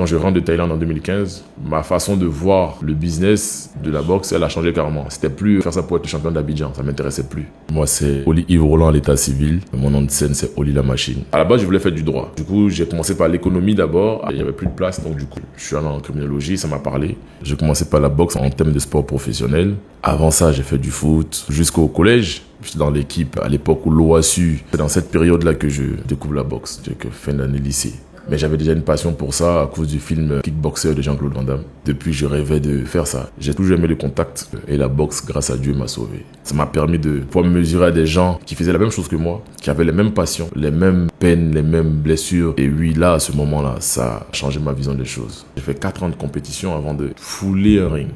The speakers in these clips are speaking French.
Quand je rentre de Thaïlande en 2015, ma façon de voir le business de la boxe, elle a changé carrément. C'était plus faire ça pour être le champion d'Abidjan, ça m'intéressait plus. Moi, c'est Oli Yves Roland à l'état civil. Mon nom de scène, c'est Oli la machine. À la base, je voulais faire du droit. Du coup, j'ai commencé par l'économie d'abord. Il n'y avait plus de place, donc du coup, je suis allé en criminologie, ça m'a parlé. J'ai commencé par la boxe en termes de sport professionnel. Avant ça, j'ai fait du foot jusqu'au collège. J'étais dans l'équipe à l'époque où l'OASU. C'est dans cette période-là que je découvre la boxe, que fin d'année lycée. Mais j'avais déjà une passion pour ça à cause du film Kickboxer de Jean-Claude Van Damme. Depuis, je rêvais de faire ça. J'ai toujours aimé le contact et la boxe, grâce à Dieu, m'a sauvé. Ça m'a permis de pouvoir me mesurer à des gens qui faisaient la même chose que moi, qui avaient les mêmes passions, les mêmes peines, les mêmes blessures. Et oui, là, à ce moment-là, ça a changé ma vision des choses. J'ai fait 4 ans de compétition avant de fouler un ring.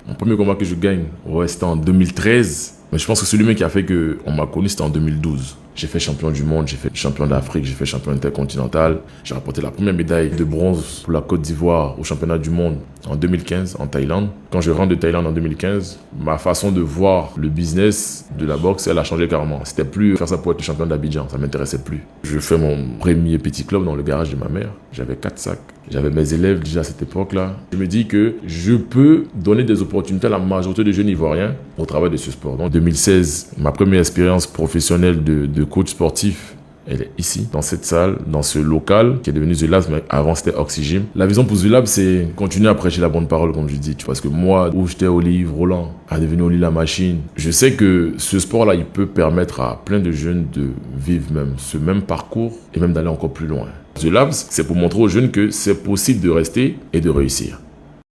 Mon premier combat que je gagne, c'était en 2013. Mais je pense que celui qui a fait qu'on m'a connu, c'était en 2012. J'ai fait champion du monde, j'ai fait champion d'Afrique, j'ai fait champion intercontinental. J'ai rapporté la première médaille de bronze pour la Côte d'Ivoire au championnat du monde en 2015 en Thaïlande. Quand je rentre de Thaïlande en 2015, ma façon de voir le business de la boxe, elle a changé carrément. C'était plus faire ça pour être le champion d'Abidjan, ça m'intéressait plus. Je fais mon premier petit club dans le garage de ma mère. J'avais 4 sacs. J'avais mes élèves déjà à cette époque-là. Je me dis que je peux donner des opportunités à la majorité des jeunes Ivoiriens au travail de ce sport. Donc, en 2016, ma première expérience professionnelle de coach sportif, elle est ici, dans cette salle, dans ce local qui est devenu The Labs, mais avant c'était Oxygym. La vision pour The Labs, c'est continuer à prêcher la bonne parole, comme je dis. Parce que moi, où j'étais Oli Roland, à devenir Oli la machine, je sais que ce sport-là, il peut permettre à plein de jeunes de vivre même ce même parcours et même d'aller encore plus loin. The Labs, c'est pour montrer aux jeunes que c'est possible de rester et de réussir.